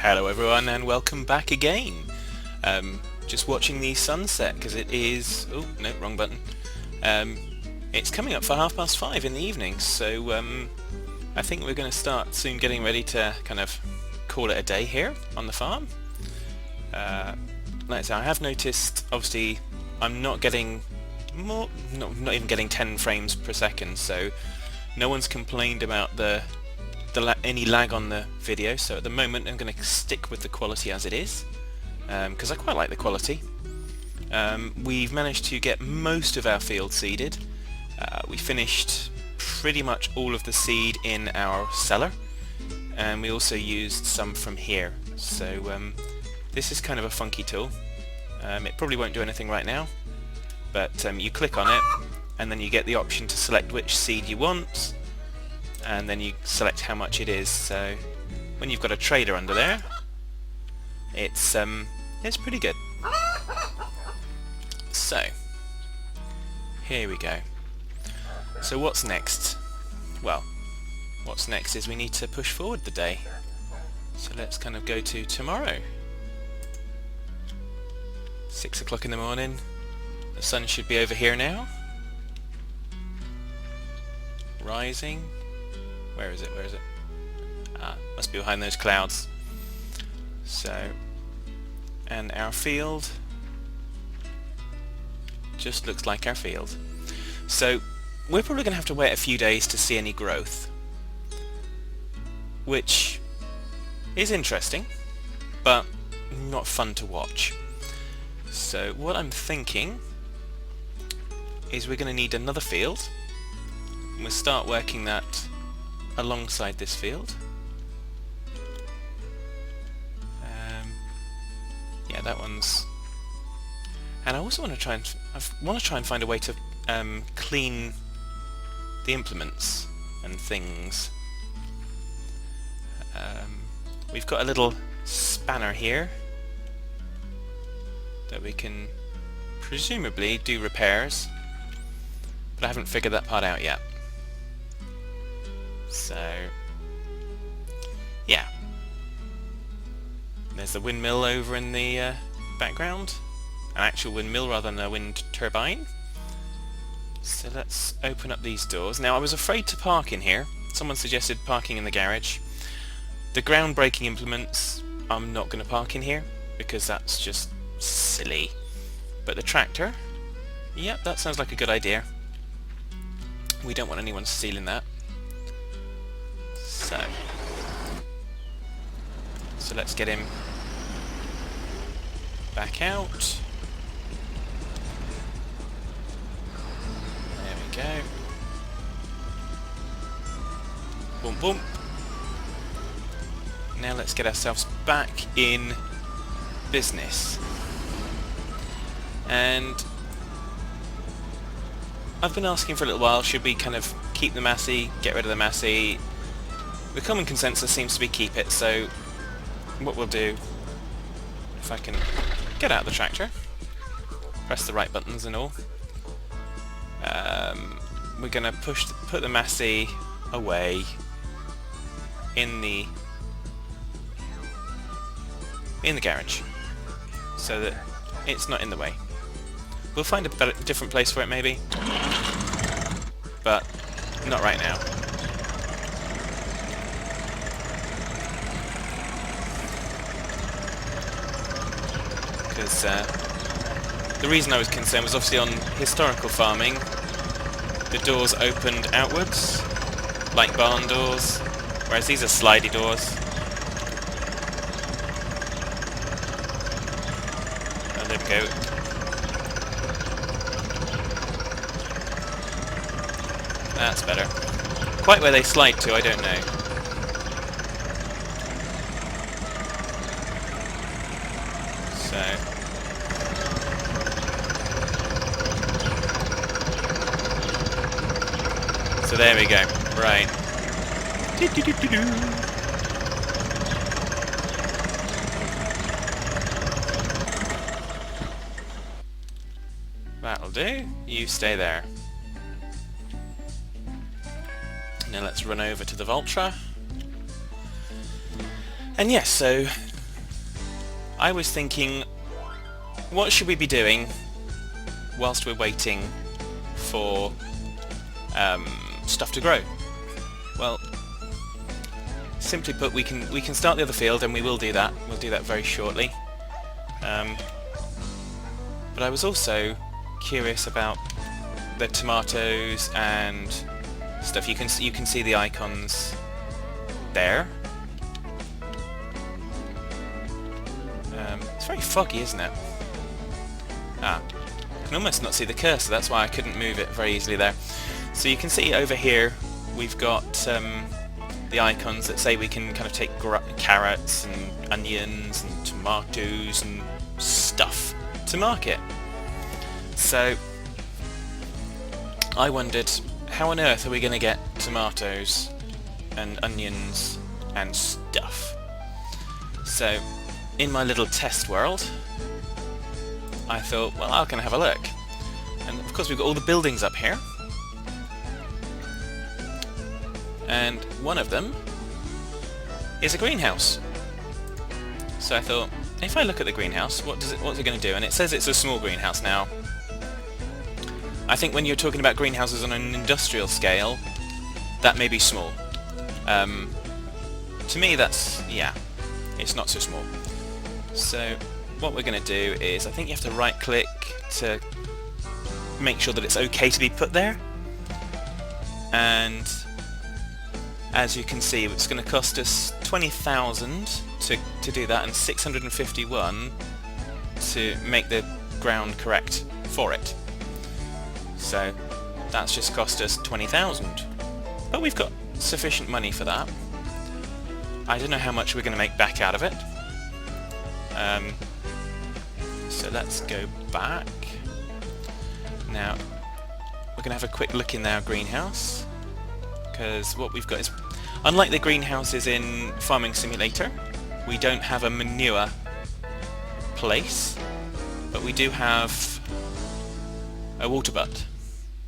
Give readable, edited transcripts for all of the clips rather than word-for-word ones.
Hello everyone and welcome back again. Just watching the sunset because it is... oh no, wrong button. It's coming up for 5:30 in the evening, so I think we're going to start soon getting ready to kind of call it a day here on the farm. Like I say, I have noticed, obviously, I'm not getting more, not even getting 10 frames per second, so no one's complained about any lag on the video, so at the moment I'm going to stick with the quality as it is, because I quite like the quality. We've managed to get most of our field seeded. We finished pretty much all of the seed in our cellar, and we also used some from here. So this is kind of a funky tool. It probably won't do anything right now, but you click on it and then you get the option to select which seed you want, and then you select how much it is. So when you've got a trader under there, it's pretty good. So here we go. So what's next? Well, what's next is we need to push forward the day. So let's kind of go to tomorrow. 6 o'clock in the morning. The sun should be over here now. Rising. Where is it? Where is it? Ah, must be behind those clouds. So, and our field just looks like our field. So we're probably going to have to wait a few days to see any growth, which is interesting, but not fun to watch. So what I'm thinking is we're going to need another field, and we'll start working that alongside this field. Yeah, that one's... and I also want to try and find a way to clean the implements and things. We've got a little spanner here that we can presumably do repairs, but I haven't figured that part out yet. So yeah, there's the windmill over in the background, an actual windmill rather than a wind turbine. So let's open up these doors. Now I was afraid to park in here. Someone suggested parking in the garage. The ground breaking implements, I'm not going to park in here because that's just silly. But the tractor, yep, that sounds like a good idea. We don't want anyone stealing that. So let's get him back out. There we go. Boom, boom. Now let's get ourselves back in business. And I've been asking for a little while, should we kind of keep the Massey, get rid of the Massey? The common consensus seems to be keep it, so what we'll do, if I can get out the tractor, press the right buttons and all, we're going to put the Massey away in the garage so that it's not in the way. We'll find a different place for it maybe, but not right now. Because the reason I was concerned was obviously on historical farming, the doors opened outwards, like barn doors, whereas these are slidey doors. Oh, there we go. That's better. Quite where they slide to, I don't know. So there we go. Right. That'll do. You stay there. Now let's run over to the Voltra. And yes, so I was thinking, what should we be doing whilst we're waiting for stuff to grow? Well, simply put, we can start the other field, and we will do that. We'll do that very shortly. But I was also curious about the tomatoes and stuff. You can see the icons there. It's very foggy, isn't it? I can almost not see the cursor. That's why I couldn't move it very easily there. So you can see over here we've got the icons that say we can kind of take carrots and onions and tomatoes and stuff to market. So I wondered, how on earth are we going to get tomatoes and onions and stuff? So in my little test world, I thought, well, I'm going to have a look. And of course we've got all the buildings up here. And one of them is a greenhouse. So I thought, if I look at the greenhouse, what's it going to do? And it says it's a small greenhouse now. I think when you're talking about greenhouses on an industrial scale, that may be small. To me, that's, yeah, it's not so small. So what we're going to do is, I think you have to right click to make sure that it's okay to be put there. And as you can see, it's going to cost us 20,000 to do that, and 651 to make the ground correct for it. So that's just cost us 20,000. But we've got sufficient money for that. I don't know how much we're going to make back out of it. So let's go back. Now we're going to have a quick look in our greenhouse, because what we've got is, unlike the greenhouses in Farming Simulator, we don't have a manure place, but we do have a water butt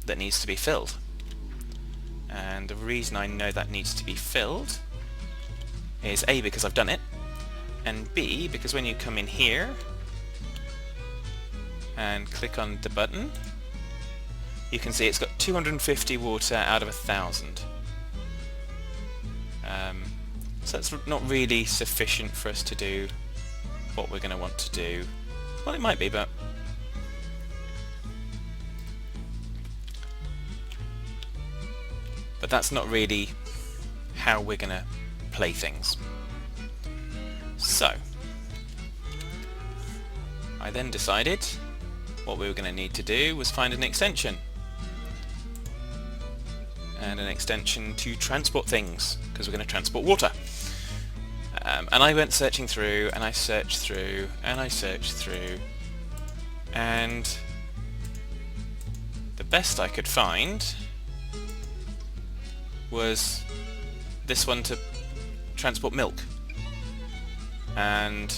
that needs to be filled. And the reason I know that needs to be filled is A, because I've done it, and B, because when you come in here and click on the button, you can see it's got 250 water out of 1,000. So that's not really sufficient for us to do what we're going to want to do. Well, it might be, but that's not really how we're going to play things. So I then decided what we were going to need to do was find an extension. And an extension to transport things, because we're going to transport water. And I went searching through, and I searched through, and I searched through, and the best I could find was this one to transport milk. And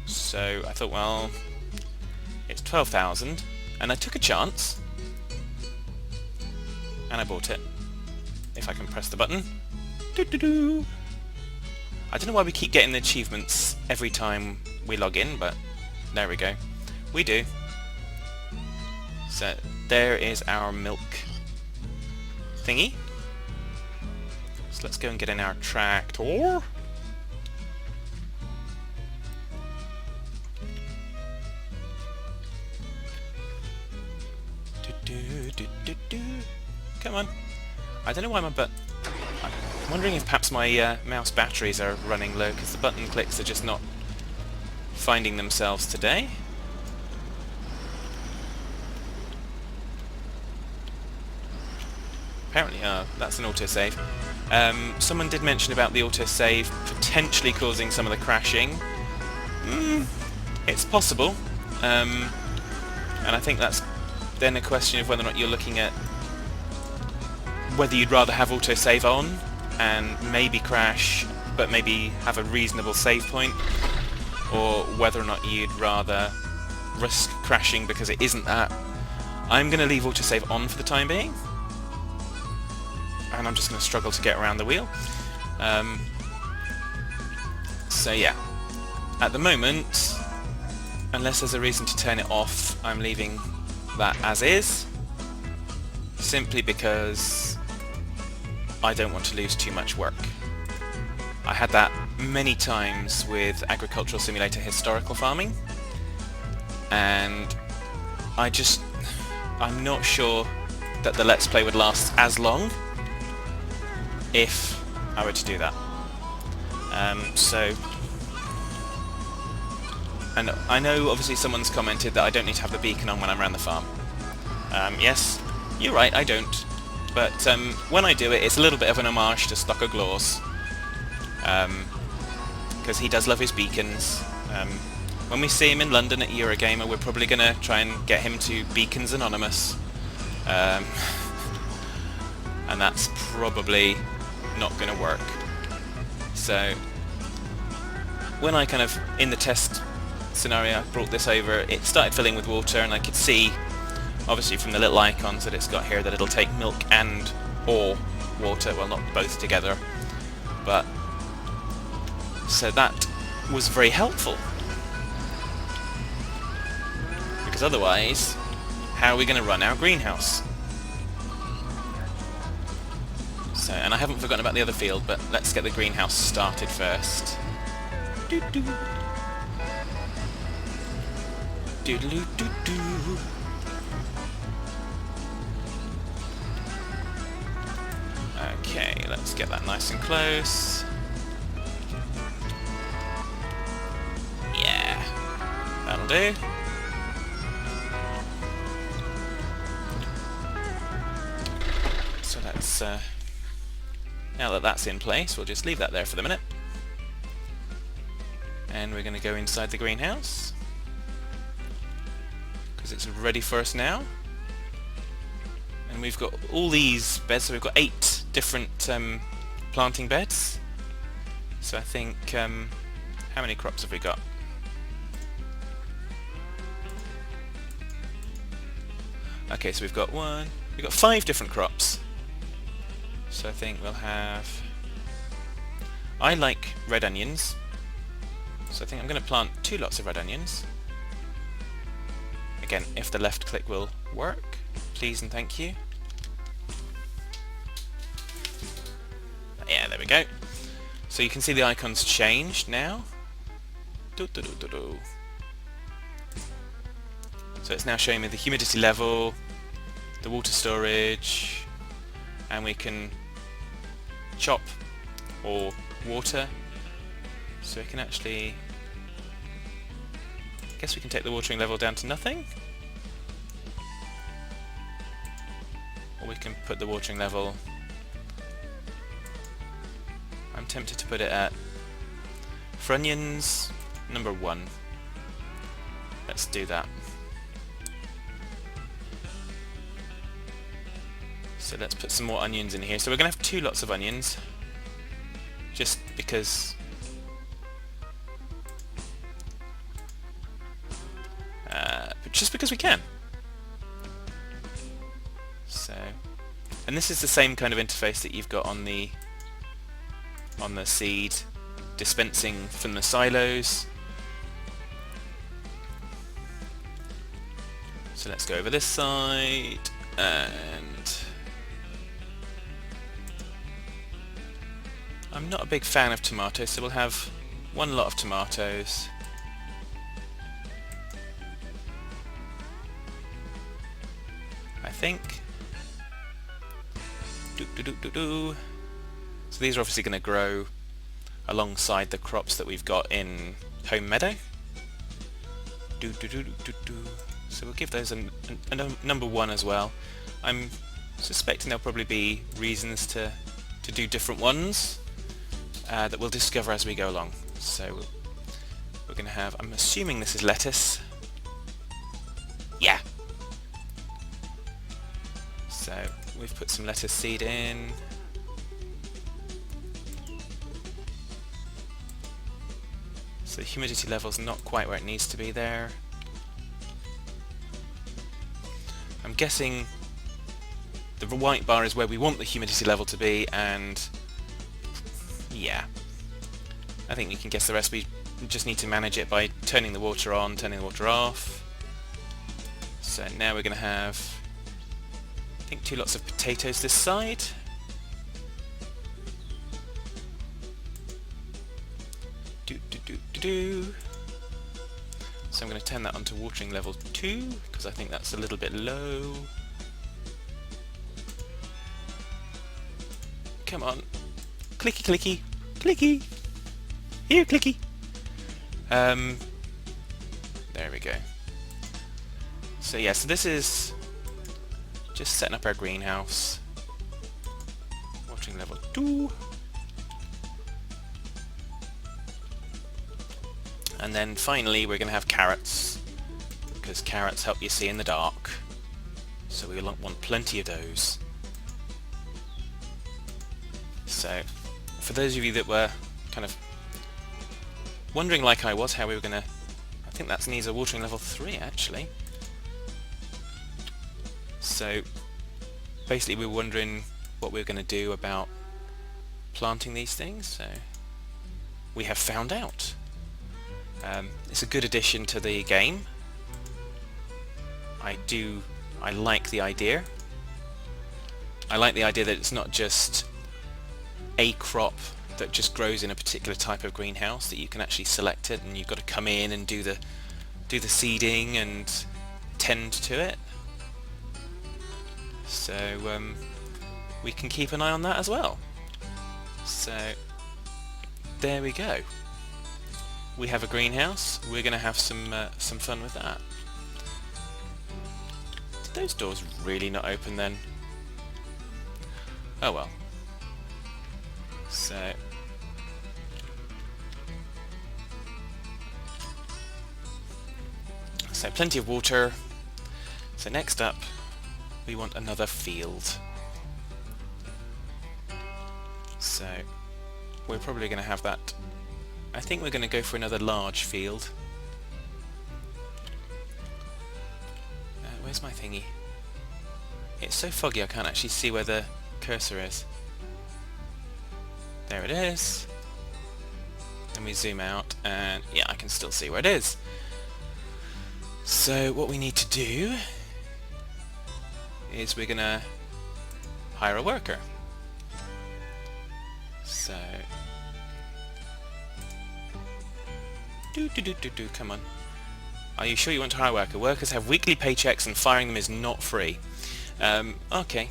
so I thought, well, it's 12,000, and I took a chance, and I bought it. If I can press the button. Doo-doo-doo. I don't know why we keep getting the achievements every time we log in, but there we go. We do. So there is our milk thingy. So let's go and get in our tractor. Come on. I don't know why I'm wondering if perhaps my mouse batteries are running low, because the button clicks are just not finding themselves today. Apparently, that's an autosave. Someone did mention about the autosave potentially causing some of the crashing. It's possible. And I think that's then a question of whether or not you're looking at whether you'd rather have autosave on and maybe crash, but maybe have a reasonable save point, or whether or not you'd rather risk crashing because it isn't that. I'm going to leave autosave on for the time being, and I'm just going to struggle to get around the wheel. So yeah, at the moment unless there's a reason to turn it off, I'm leaving that as is, simply because I don't want to lose too much work. I had that many times with Agricultural Simulator Historical Farming, and I'm not sure that the Let's Play would last as long if I were to do that. And I know obviously someone's commented that I don't need to have the beacon on when I'm around the farm. Yes, you're right, I don't. But when I do it, it's a little bit of an homage to Stocker Glaws. Because he does love his beacons. When we see him in London at Eurogamer, we're probably going to try and get him to Beacons Anonymous. And that's probably not going to work. So when I kind of, in the test scenario, brought this over, it started filling with water, and I could see, obviously from the little icons that it's got here, that it'll take milk and or water, well, not both together, but so that was very helpful, because otherwise how are we going to run our greenhouse? So, and I haven't forgotten about the other field, but let's get the greenhouse started first. Doo-doo. Doodaloo-doo-doo. Okay, let's get that nice and close. Yeah, that'll do. So let's, now that that's in place, we'll just leave that there for the minute. And we're going to go inside the greenhouse, because it's ready for us now. And we've got all these beds, so we've got 8 different planting beds. So I think, how many crops have we got? Okay, so we've got 5 different crops. So I think we'll have, I like red onions, so I think I'm going to plant 2 lots of red onions. Again, if the left click will work, please and thank you. Yeah, there we go. So you can see the icons changed now. So it's now showing me the humidity level, the water storage, and we can chop or water. So we can actually, I guess we can take the watering level down to nothing, or we can put the watering level, I'm tempted to put it at, for onions, number 1. Let's do that. So let's put some more onions in here. So we're going to have 2 lots of onions, just because we can. So, and this is the same kind of interface that you've got on the seed dispensing from the silos. So let's go over this side, and I'm not a big fan of tomatoes, so we'll have 1 lot of tomatoes. I think. So these are obviously going to grow alongside the crops that we've got in Home Meadow. So we'll give those a number 1 as well. I'm suspecting there'll probably be reasons to do different ones that we'll discover as we go along. So we're going to have, I'm assuming this is lettuce. Yeah. So we've put some lettuce seed in. So the humidity level's not quite where it needs to be there. I'm guessing the white bar is where we want the humidity level to be, and yeah, I think you can guess the recipe we just need to manage it by turning the water on, turning the water off. So now we're going to have, I think, 2 lots of potatoes this side. So I'm going to turn that on to watering level 2 because I think that's a little bit low. Come on. Clicky clicky. Clicky. Here, clicky. There we go. So yeah, so this is just setting up our greenhouse. Watering level 2. And then finally we're going to have carrots, because carrots help you see in the dark. So we want plenty of those. So for those of you that were kind of wondering like I was how we were going to, I think that needs a watering level 3 actually. So basically we were wondering what we were going to do about planting these things, so we have found out. It's a good addition to the game. I like the idea. I like the idea that it's not just a crop that just grows in a particular type of greenhouse, that you can actually select it and you've got to come in and do the seeding and tend to it. So we can keep an eye on that as well. So there we go. We have a greenhouse. We're going to have some fun with that. Did those doors really not open then? Oh well. So plenty of water. So next up we want another field. So we're probably going to have that. I think we're going to go for another large field. Where's my thingy? It's so foggy I can't actually see where the cursor is. There it is. And we zoom out and yeah, I can still see where it is. So what we need to do is we're going to hire a worker. So come on. Are you sure you want to hire a worker? Workers have weekly paychecks and firing them is not free. Okay.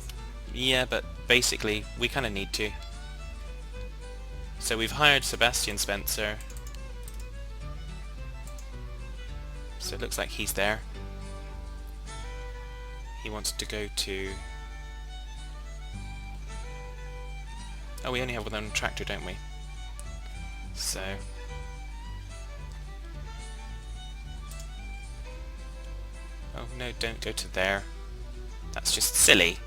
Yeah, but basically we kind of need to. So we've hired Sebastian Spencer. So it looks like he's there. He wants to go to... Oh, we only have one tractor, don't we? So... Oh no, don't go to there. That's just silly.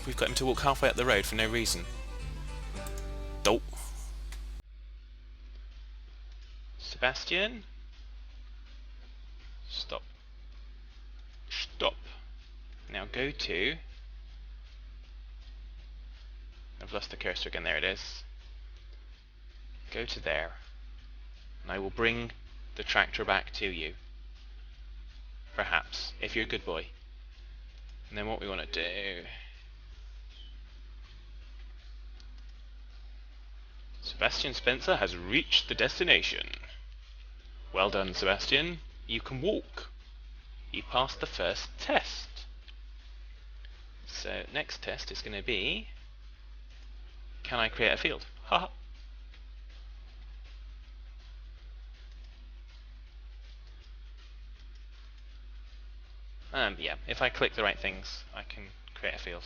We've got him to walk halfway up the road for no reason. Dope. Sebastian? Stop. Stop. Now go to... I've lost the cursor again, there it is. Go to there. And I will bring the tractor back to you. Perhaps, if you're a good boy. And then what we want to do... Sebastian Spencer has reached the destination. Well done, Sebastian. You can walk. You passed the first test. So next test is going to be, can I create a field? Haha. Yeah, if I click the right things, I can create a field.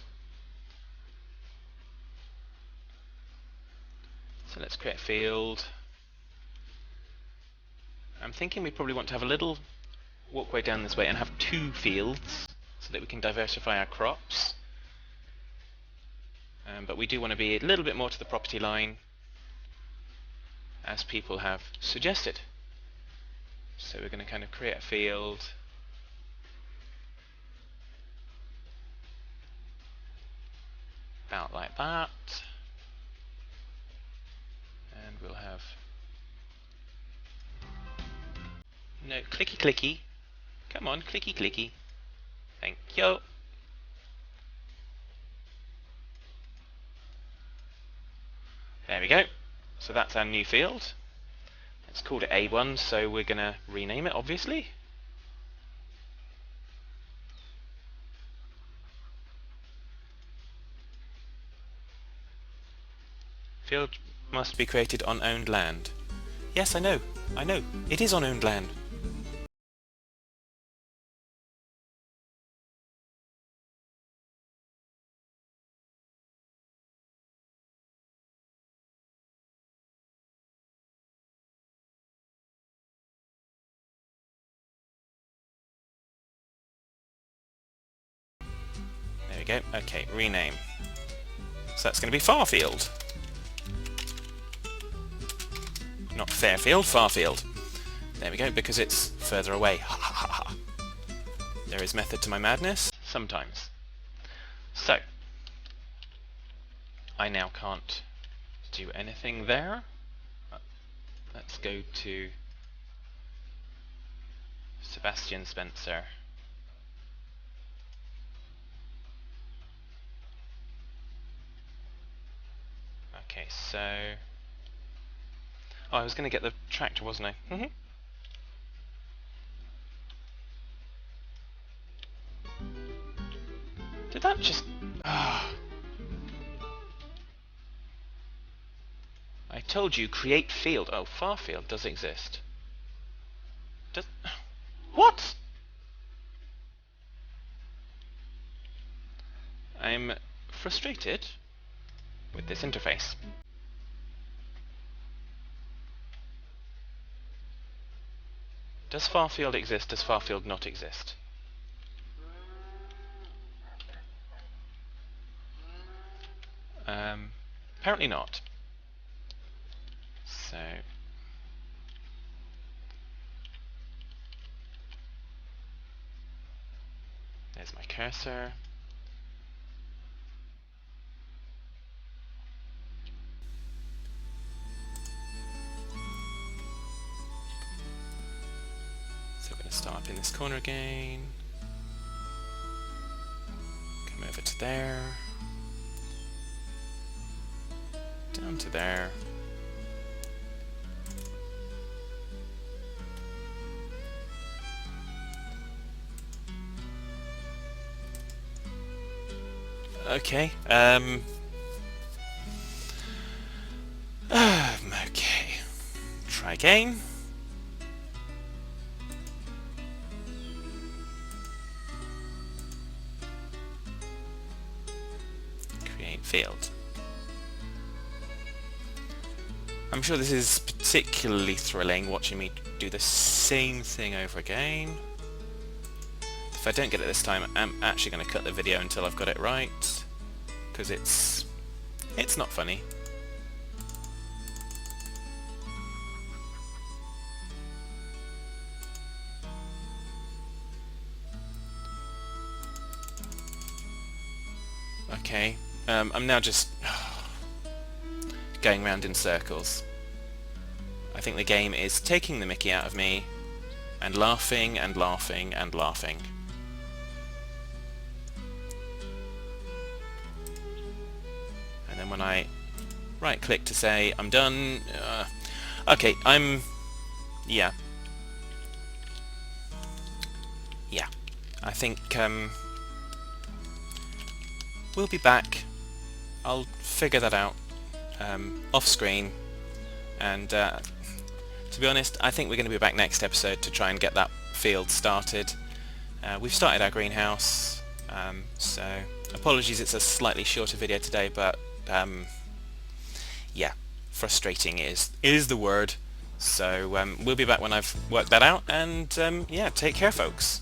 So let's create a field. I'm thinking we probably want to have a little walkway down this way and have 2 fields so that we can diversify our crops. But we do want to be a little bit more to the property line, as people have suggested. So we're going to kind of create a field. About like that. And we'll have... No, clicky clicky. Come on, clicky clicky. Thank you. There we go. So that's our new field. It's called it A1, so we're going to rename it, obviously. Field must be created on owned land. Yes, I know. It is on owned land. There we go. Okay, rename. So that's going to be Farfield. Not Fairfield, Farfield. There we go, because it's further away. Ha ha ha ha. There is method to my madness. Sometimes. So, I now can't do anything there. Let's go to Sebastian Spencer. Okay, so... Oh, I was going to get the tractor, wasn't I? Did that just... I told you, create field. Oh, Farfield does exist. Does... What? I'm frustrated with this interface. Does Farfield exist? Does Farfield not exist? Apparently not. So... There's my cursor. So we're going to start up in this corner again. Come over to there. Down to there. Okay, okay. Try again. Create field. I'm sure this is particularly thrilling, watching me do the same thing over again. If I don't get it this time, I'm actually going to cut the video until I've got it right, because it's not funny. Okay, I'm now just going round in circles. I think the game is taking the mickey out of me and laughing and laughing and laughing. And then when I right click to say I'm done, okay, yeah, I think we'll be back. I'll figure that out off screen, and to be honest, I think we're going to be back next episode to try and get that field started. We've started our greenhouse, so apologies it's a slightly shorter video today, but yeah, frustrating is the word. So we'll be back when I've worked that out, and yeah, take care folks.